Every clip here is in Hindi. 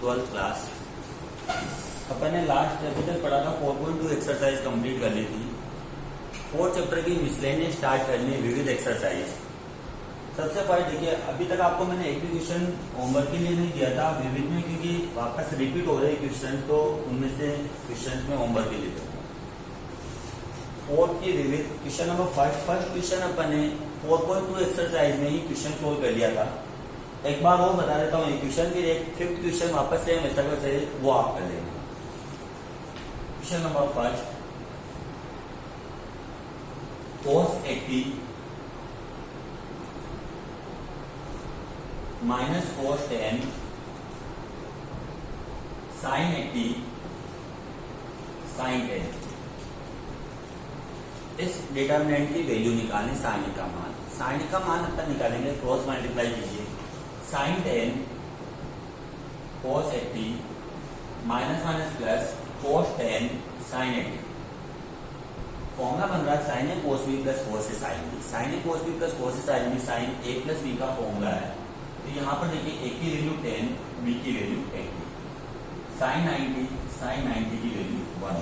12th class. अपन ने लास्ट चैप्टर पढ़ा था 4.2 एक्सरसाइज कंप्लीट कर ली थी। 4th चैप्टर की मिसलेनियस स्टार्ट करनी है विविध एक्सरसाइज। सबसे पहले देखिए, अभी तक आपको मैंने एक भी क्वेश्चन होमवर्क के लिए नहीं दिया था विविध में, क्योंकि वापस रिपीट हो रहे क्वेश्चन, तो उनमें से क्वेश्चन में होमवर्क के लिए दूंगा। 4th की विविध क्वेश्चन नंबर फर्स्ट क्वेश्चन अपन ने 4.2 एक्सरसाइज में ही क्वेश्चन सोल्व कर लिया था। एक बार वो बता देता हूँ ये क्वेश्चन, फिर एक 5th क्वेश्चन वापस से ऐसा वैसे वो आप कर लेंगे। Question number first, cos 80 minus cos 10 sin 80 sin 10। इस डिटरमिनेंट की वैल्यू निकालें, साइन का मान। साइन का मान अपन निकालेंगे, क्रॉस मल्टीप्लाई कीजिए। sin 10 cos 80 minus minus plus cos 10 sin 80। Formula बन रहा है sin a cos b plus cos a sin b। sin a cos b plus cos a sin b sin a plus b का फॉर्मूला है। तो यहाँ पर देखिए a की वैल्यू 10, b की वैल्यू 80, sin 90 की value 1।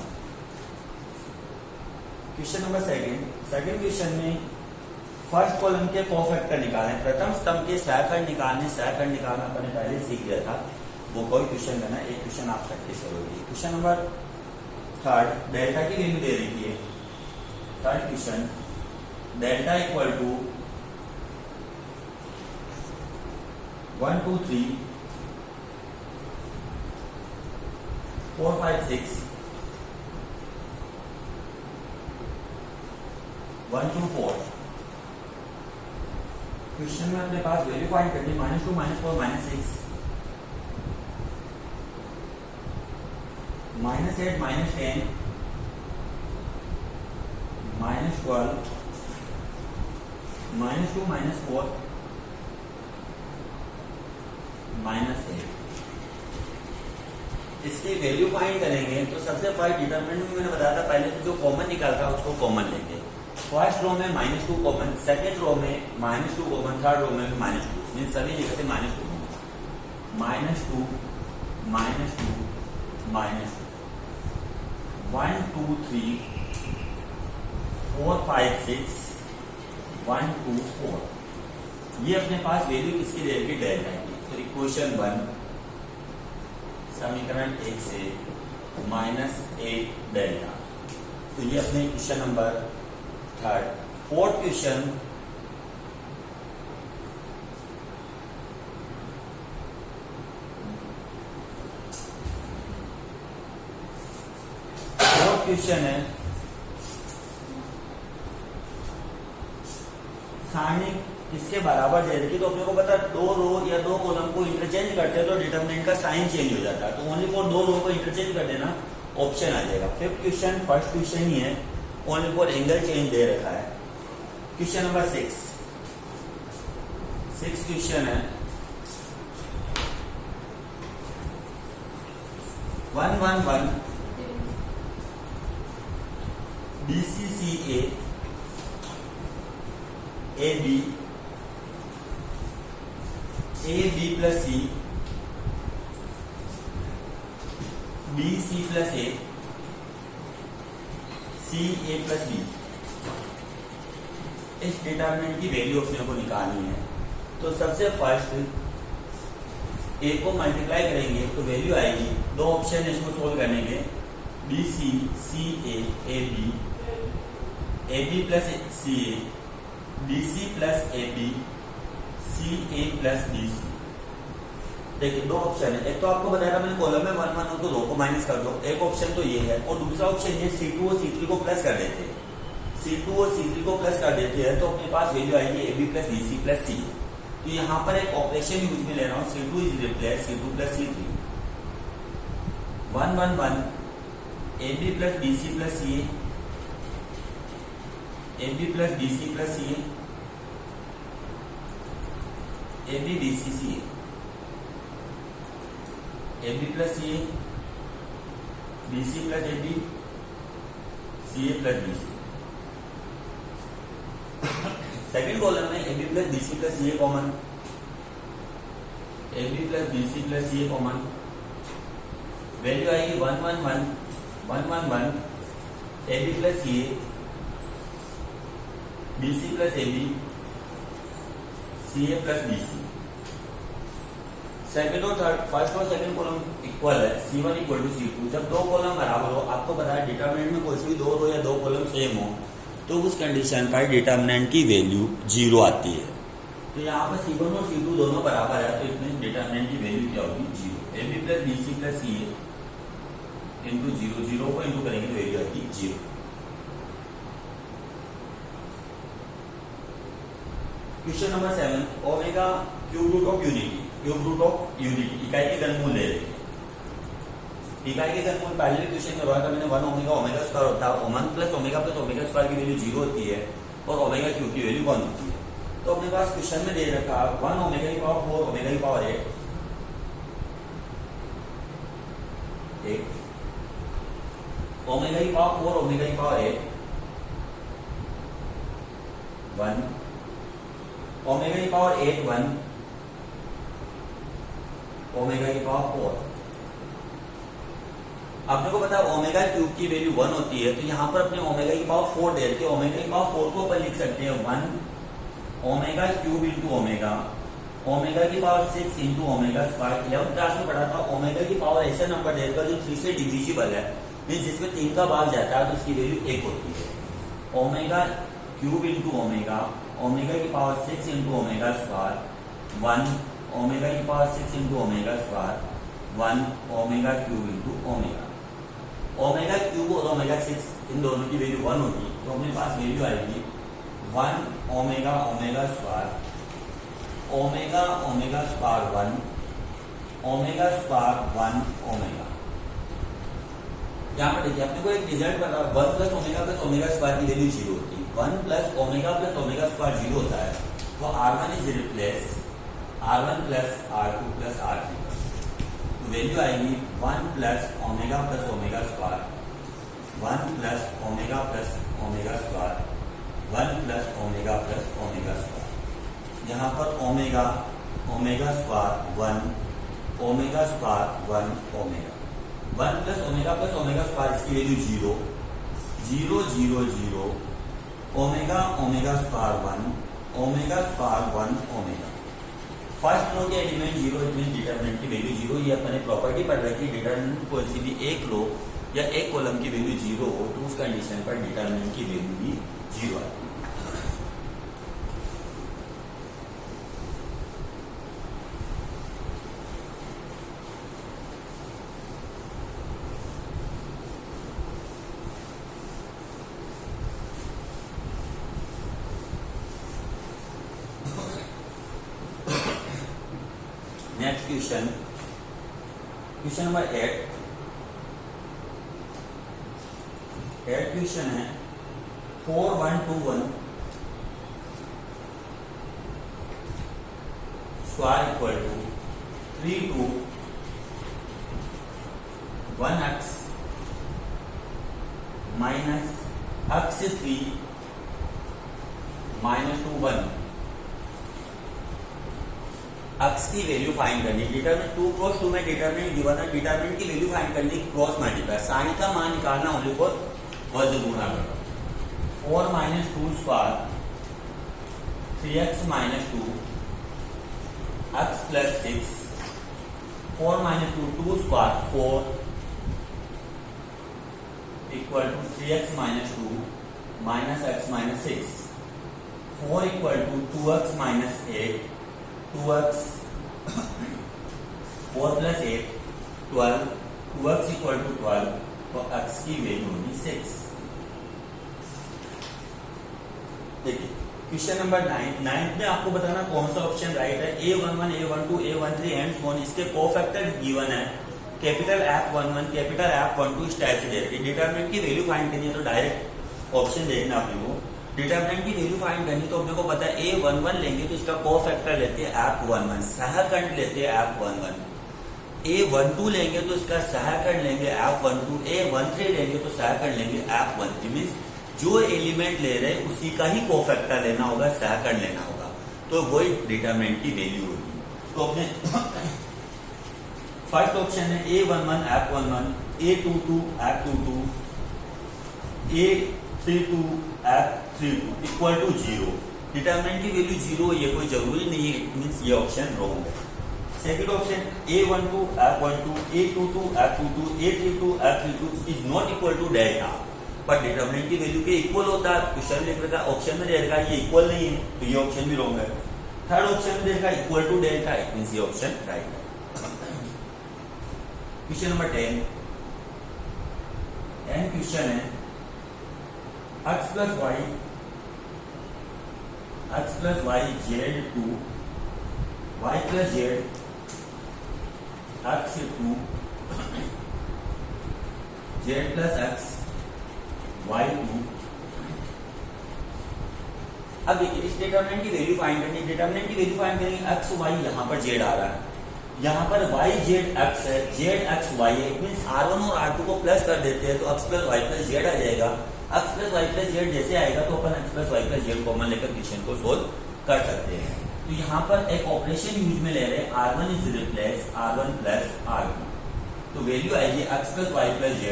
Question number second question में फर्स्ट कॉलम के कोफैक्टर निकालें। प्रथम स्तंभ के सहखंड निकालना अपने पहले सीख लिया था, वो कोई क्वेश्चन लेना, एक क्वेश्चन आप प्रैक्टिस करोगे। क्वेश्चन नंबर थर्ड, डेल्टा की वैल्यू दे रही है। Third question, delta equal to 1 2 3 4 5 6 1 2 4। Question में अपने पास वैल्यू फाइंड करनी है, -2 -4 -6 -8 -10 -12 -2 -4 -8। इसकी वैल्यू फाइंड करेंगे तो सबसे पहले डिटरमिनेंट में मैंने बताया था, पहले तो जो कॉमन निकालता है उसको कॉमन लेंगे। फर्स्ट रो में -2 कॉमन, सेकेंड रो में -2 कॉमन, थर्ड रो में -2, मीन सभी जगह से -2 -2 1 2 3 4 5 6 1 2 4। ये अपने पास वैल्यू किसकी दे रही है, डेल्टा की। तो इक्वेशन 1 समीकरण 1 से -8 डेल्टा। तो ये अपने question number third. Fourth question, है सारणी किसके बराबर दे रखी, तो अपने को पता है 2 रो या 2 कॉलम को इंटरचेंज करते हैं तो डिटरमिनेंट का साइन चेंज हो जाता है। तो ओनली फॉर 2 रो को इंटरचेंज कर देना ऑप्शन आ जाएगा। फिफ्थ क्वेश्चन फर्स्ट क्वेश्चन ही है, ओनली फॉर एंगल चेंज दे रखा है। क्वेश्चन नंबर 6 क्वेश्चन है 1 1 1 BCCA AB AB plus C BC plus A CA plus B। इस डिटरमिनेंट की वैल्यू अपने को निकालनी है। तो सबसे फर्स्ट A को मल्टीप्लाई करेंगे तो वैल्यू आएगी, 2 ऑप्शन इसको सोल्व करने के, BC CA AB AB plus CA BC plus AB CA plus BC। देखिए 2 ऑप्शन है, एक तो आपको बताया था मैंने कॉलम में 1 1 हो तो 2 को माइनस कर दो, एक ऑप्शन तो ये है, और दूसरा ऑप्शन ये C2 और C3 को प्लस कर देते हैं। C2 और C3 को प्लस कर देते हैं तो अपने पास वैल्यू आएगी AB plus BC plus C। तो यहाँ पर एक ऑपरेशन यूज में ले रहा हूँ, C2 is replace C2 plus C3। 1 1 1 AB plus BC plus CA AB plus BC plus CA AB BC CA AB plus CA BC plus AB CA plus BC। Second column में AB plus BC plus CA common, AB plus BC plus CA common, value आएगी 111 AB plus CA BC plus AB CA plus BC। Second और थर्ड, फर्स्ट और सेकंड कॉलम इक्वल है, C1 इक्वल टू C2। जब दो कॉलम बराबर हो, आपको पता है डिटरमिनेंट में कोई सी भी दो रो या दो कॉलम सेम हो तो उस कंडीशन पर डिटरमिनेंट की वैल्यू 0 आती है। तो यहाँ पर C1 और C2 दोनों बराबर है, तो इसमें डिटरमिनेंट की वैल्यू क्या होगी 0। AB plus BC plus CA into 0, 0 को इंटू करेंगे तो वैल्यू आएगी 0। Question number 7, omega cube root of unity. Cube root of unity इकाई के घनमूल ले रहे हैं। इकाई के घनमूल पहले क्वेश्चन में हुआ था मैंने 1 ओमेगा ओमेगा स्क्वायर होता है, 1 प्लस ओमेगा स्क्वायर की वैल्यू 0 होती है और ओमेगा क्यूब की वैल्यू 1 होती है। तो अपने पास क्वेश्चन में दे रखा 1 ओमेगा की पावर 4 ओमेगा की पावर 8 ओमेगा की पावर 4 ओमेगा की पावर 8 1 ओमेगा की पावर 8 1 ओमेगा की पावर 4। अपने को पता है ओमेगा क्यूब की वैल्यू 1 होती है, तो यहां पर अपने ओमेगा की पावर 4 दे रखी है। ओमेगा की पावर 4 को अपन लिख सकते हैं 1 ओमेगा क्यूब इंटू ओमेगा की power 6 into omega square. 11th class में पढ़ा था ओमेगा की पावर ऐसा नंबर देगा जो 3 से डिविजिबल है, मींस जिसमें 3 का भाग जाता है तो उसकी वैल्यू 1 होती है। ओमेगा क्यूब इंटू ओमेगा की power 6 into omega square 1 omega की power 6 into omega square 1 omega cube into omega cube और ओमेगा 6 इन दोनों की वैल्यू 1 होगी, तो अपने पास वैल्यू आएगी 1 omega square 1 omega square 1 omega. यहाँ पर देखिए अपने को एक रिजल्ट पता 1 प्लस ओमेगा स्क्वायर की वैल्यू 0 होती है। 1 प्लस ओमेगा स्क्वायर 0 होता है, तो R1 is replace R1 plus R2 plus R3। तो वैल्यू आएगी 1 plus omega square 1 plus omega square 1 plus omega square. यहाँ पर omega square 1 omega square 1 omega 1 plus omega square इसकी value 0 0 0 0 omega square 1 omega square 1 omega. First row के एलिमेंट 0 इतने डिटरमिनेंट की वैल्यू 0। ये अपने प्रॉपर्टी पढ़ रखी है डिटरमिनेंट कोई सी भी एक रो या एक कॉलम की वैल्यू 0 हो तो उस कंडीशन पर डिटरमिनेंट की वैल्यू भी 0 आती है। नेक्स्ट क्वेश्चन नंबर 8 क्वेश्चन है 4 1 2 1 square equal to 3 2 1x minus x 3 minus 2 1 x की वैल्यू फाइंड करनी। डिटरमिनेंट 2 क्रॉस 2 में डिटरमिनेंट गिवन है, डिटरमिनेंट की वैल्यू फाइंड करनी क्रॉस मल्टीप्लाई साइन का मान निकालना ओनली फॉर वज्र गुणा करो। 4 minus 2 square 3x minus 2 x plus 6 4 minus 2 square 4 equal to 3x minus 2 minus x minus 6 4 equal to 2x minus 8 2x 4 plus 8 12 2x equal to 12 तो x की वैल्यू होगी 6। देखिए क्वेश्चन नंबर 9 में आपको बताना कौन सा ऑप्शन राइट है। A11 A12 A13 and so on इसके कोफैक्टर गिवन है कैपिटल F11 कैपिटल F12 इस टाइप से दे रखी है। डिटरमिनेंट की वैल्यू फाइंड करनी है तो डायरेक्ट ऑप्शन देखना अपने को। डिटरमिनेंट की वैल्यू फाइंड करनी तो अपने को पता है A11 लेंगे तो इसका कोफैक्टर लेते हैं F11 सहखंड लेते हैं F11। A12 लेंगे तो इसका सहखंड लेंगे F12। A13 लेंगे तो सहखंड लेंगे F13। मीन्स जो एलिमेंट ले रहे हैं उसी का ही कोफैक्टर लेना होगा, सहखंड लेना होगा, तो वही डिटरमिनेंट की वैल्यू होगी। तो अपने फर्स्ट ऑप्शन है A11 F11, A22 F22, A32 F32 equal to 0। Determinant की वैल्यू 0 ये कोई जरूरी नहीं है, इट मींस ये ऑप्शन रॉन्ग है। Second option A12 F12, A22 F22, A32 F32 is not equal to delta, पर डिटरमिनेंट की वैल्यू के इक्वल होता है। क्वेश्चन लिख रखा ऑप्शन में रहेगा ये इक्वल नहीं है, तो ये ऑप्शन भी रॉन्ग है। थर्ड ऑप्शन में रहेगा equal to delta, it means ये ऑप्शन राइट है। क्वेश्चन नंबर 10 क्वेश्चन है x plus y z to y plus z x to z plus x y to। अब देखिए इस डिटरमिनेंट की वैल्यू फाइंड करनी है। डिटरमिनेंट की वैल्यू फाइंड करेंगे, x y यहाँ पर z आ रहा है, यहाँ पर y z x है, z x y है, इट मींस r1 और r2 को प्लस कर देते हैं तो x plus y plus z आ जाएगा। x plus y plus z जैसे आएगा तो अपन x plus y plus z common लेकर क्वेश्चन को सोल्व कर सकते हैं। तो यहाँ पर एक ऑपरेशन यूज में ले रहे हैं, r1 is replace r1 plus r2, तो वैल्यू आएगी x plus y plus z,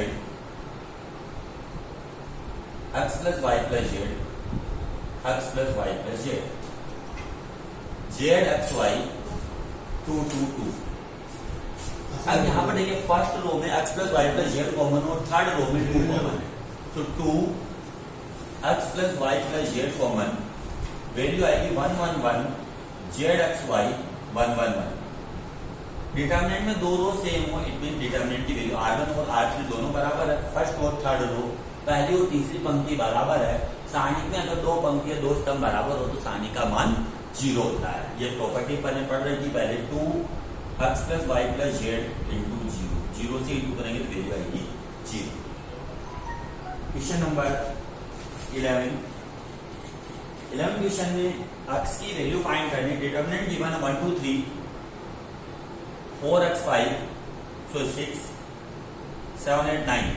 x plus y plus z, x plus y plus z, z x y 2 2 2। अब यहाँ पर देखिए फर्स्ट रो में x plus y plus z common और थर्ड रो में 2 कॉमन है, तो 2 x plus y plus z common, value आएगी 1 1 1, z x y 1 1 1। डिटरमिनेंट में दो रो सेम हो, इट मीन डिटरमिनेंट की वैल्यू r1 और r3 दोनों बराबर है। फर्स्ट और थर्ड रो, पहली और तीसरी पंक्ति बराबर है। सारणी में अगर दो पंक्तियां दो स्तंभ बराबर हो तो सारणी का मान 0 होता है। ये प्रॉपर्टी पर पढ़ रही थी पहले, 2x plus y plus z into 0, 0 से इंटू करेंगे तो वैल्यू आएगी 0। क्वेश्चन नंबर 11 क्वेश्चन में x की वैल्यू फाइंड करनी। Determinant given 1 2 3 4x 5 so 6 7 8 9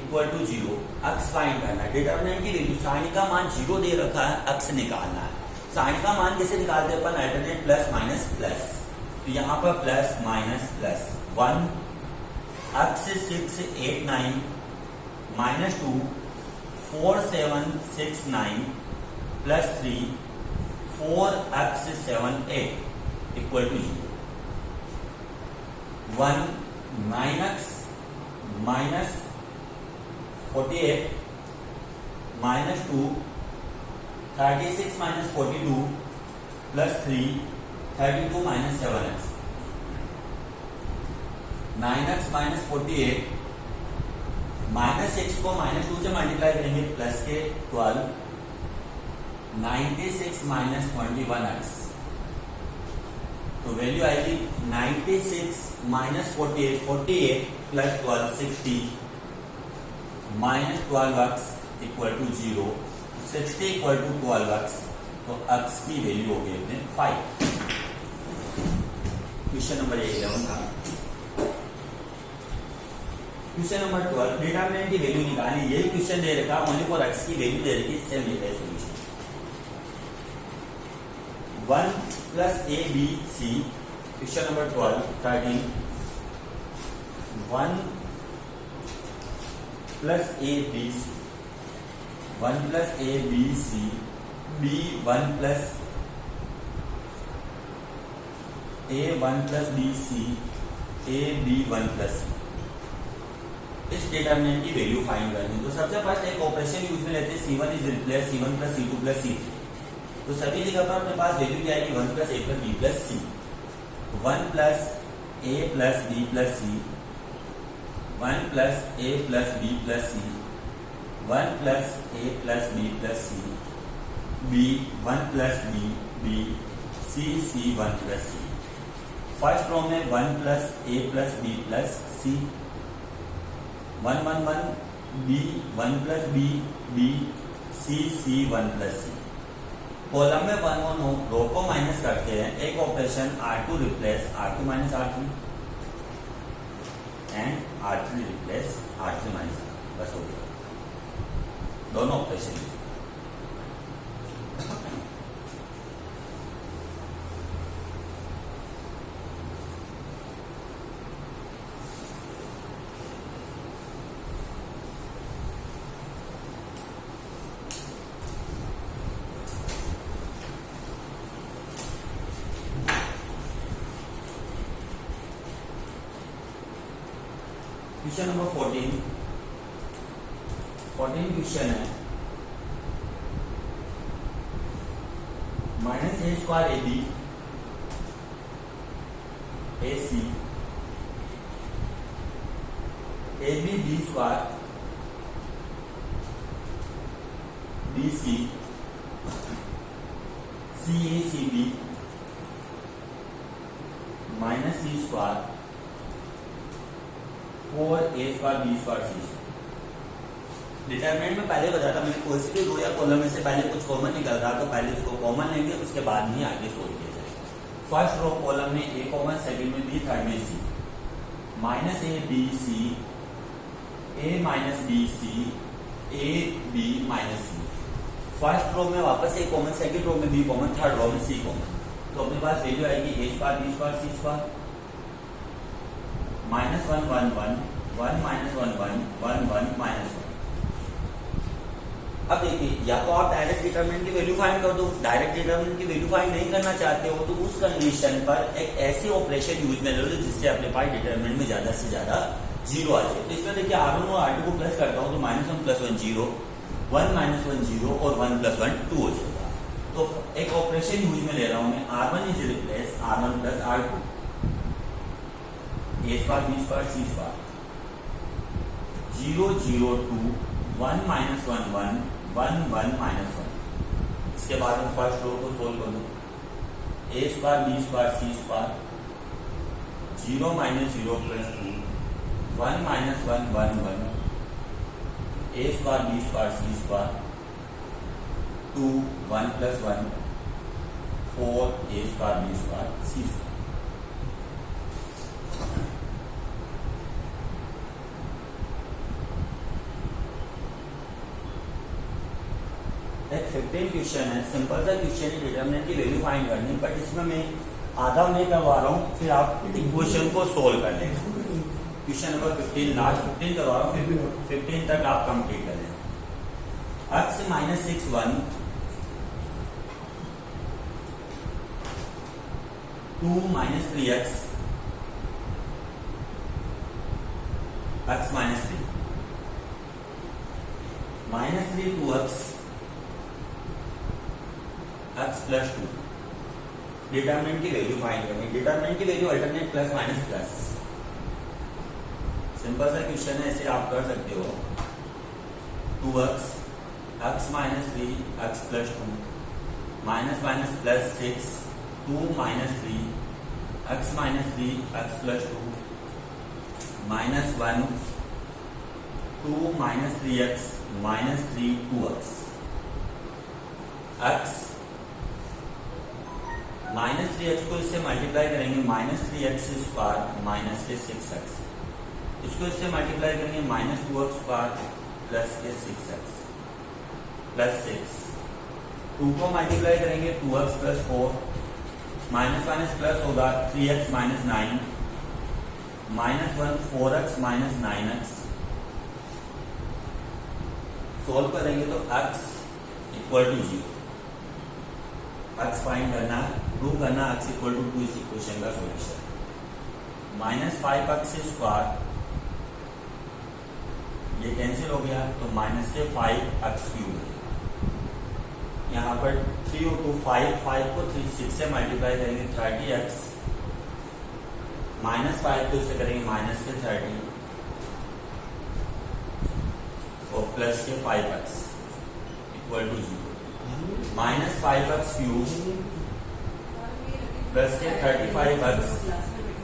equal to 0, x find करना है। डिटरमिनेंट की वैल्यू, सारणी का मान 0 दे रखा है, x निकालना है। सारणी का मान कैसे निकालते हैं अपन, अल्टरनेट प्लस माइनस प्लस, तो यहाँ पर plus minus plus 1 x 6 8 9 minus 2 4 7 6 9 plus 3 4 x 7 8 equal to 0। 1 9x minus 48 minus 2 36 minus 42 plus 3 32 minus 7x, 9x minus 48 minus 6 को माइनस 2 से मल्टीप्लाई करेंगे प्लस के 12 96 माइनस 21x, तो वैल्यू आएगी 96 minus 48 48 plus 12 60 minus 12x equal to 0, 60 equal to 12x, तो x की वैल्यू हो गई अपने 5। क्वेश्चन नंबर 11 था। क्वेश्चन नंबर 12 डिटरमिनेंट की वैल्यू निकालनी। यही क्वेश्चन दे रखा, ओनली फॉर x की वैल्यू दे रखी, सेम लिखा है solution. 1 plus a b c, question number 12 13 1 plus a b c, 1 plus a b c b 1 plus a 1 plus b c a b 1 plus c। इस डिटरमिनेंट की वैल्यू फाइंड करनी। तो सबसे फर्स्ट एक ऑपरेशन यूज में लेते हैं, c1 is replace c1 plus c2 plus c। तो सभी जगह पर अपने पास वैल्यू क्या आएगी, 1 plus a plus b plus c। 1 plus a plus b plus c, 1 plus a plus b plus c, 1 plus a plus b plus c, b 1 plus b b c c 1 plus c। First row में 1 plus a plus b plus c, 1 1 1 b 1 plus b b c c 1 plus c। Column में 1 1 हो, रो को माइनस करते हैं, एक operation r2 replace r2 minus r3 and r3 replace r3 minus r, बस हो गया दोनों ऑपरेशन। क्वेश्चन नंबर 14 क्वेश्चन है minus A square A B A C A B square B C C B minus C square 4a square B square C square. Determinant में पहले बताया था मैंने, कोई से भी रो या कॉलम में से पहले कुछ कॉमन निकल रहा तो पहले उसको कॉमन लेंगे, उसके बाद ही आगे सोल्व किया जाएगा। फर्स्ट रो कॉलम में ए कॉमन, सेकंड में बी, थर्ड में C. Minus A B C, A minus B C, A B minus C. First row में वापस ए कॉमन, सेकंड रो में बी कॉमन, थर्ड रो में सी कॉमन। तो अपने पास वैल्यू आएगी ए square B square C square minus 1 1 1 1 minus 1 1 1 1 minus 1। अब देखिए, या तो आप डायरेक्ट डिटरमिनेंट की वैल्यू फाइंड कर दो, डायरेक्ट डिटरमिनेंट की वैल्यू फाइंड नहीं करना चाहते हो तो उस कंडीशन पर एक ऐसे ऑपरेशन यूज में ले लो जिससे अपने पास डिटरमिनेंट में ज्यादा से ज्यादा जीरो आ जाए। तो इसमें देखिए R1 और R2 को प्लस करता हूँ तो -1 + 1 0, 1 - 1 0 और 1 + 1 2 हो जाएगा। तो एक ऑपरेशन यूज में ले रहा हूं मैं, R1 is replace R1 + R2 a square B square C square 0 0 2 1 - 1 1 1 1 -1। इसके बाद हम फर्स्ट रो को सोल्व कर दो, a square B square C square 0 - 0 + 2 1 - 1 1 1 a square B square C square 2 1 + 1 4 a square B square C square. एक 15 क्वेश्चन है, सिंपल सा क्वेश्चन है, डिटरमिनेंट की वैल्यू फाइंड करनी, बट इसमें मैं आधा नहीं करवा रहा हूँ, फिर आप इक्वेशन को सोल्व कर लेंगे। क्वेश्चन नंबर 15 लास्ट 15 करवा रहा हूँ, 15 तक आप कंप्लीट कर लें। x -6 1 2 - 3x x -3 -3 2x x + 2। Determinant की वैल्यू फाइंड करनी, डिटरमिनेंट की value alternate plus minus plus. Simple सा क्वेश्चन है, ऐसे आप कर सकते हो। 2x x - 3 x + 2 minus minus plus 6 2 - 3 x - 3 x + 2 -1 2 - 3x -3 2x x -3x को इससे मल्टीप्लाई करेंगे -3x स्क्वायर माइनस के 6x, इसको इससे मल्टीप्लाई करेंगे -2x स्क्वायर प्लस के 6x प्लस 6। 2 को मल्टीप्लाई करेंगे 2x + 4 माइनस माइनस प्लस होगा 3x - 9 -1 4x - 9x। सोल्व करेंगे तो x = 0। x फाइंड करना, प्रूव करना x = 2 इस इक्वेशन का सॉल्यूशन। -5x स्क्वायर ये कैंसिल हो गया तो -5x³ है। यहाँ पर 3 और 2 5 5 को 6 से मल्टीप्लाई करेंगे 30x -5 को इससे करेंगे -30 और प्लस के 5x = 0। -5x³ प्लस के 35x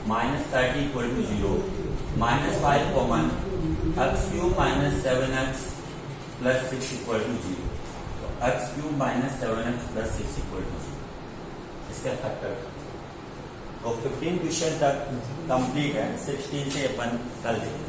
-30 = 0। -5 common x³ -7x + 6 = 0। तो x³ -7x + 6 = 0 इसका फैक्टर। तो 15 क्वेश्चन तक कंप्लीट है, 16 से अपन कल देखेंगे।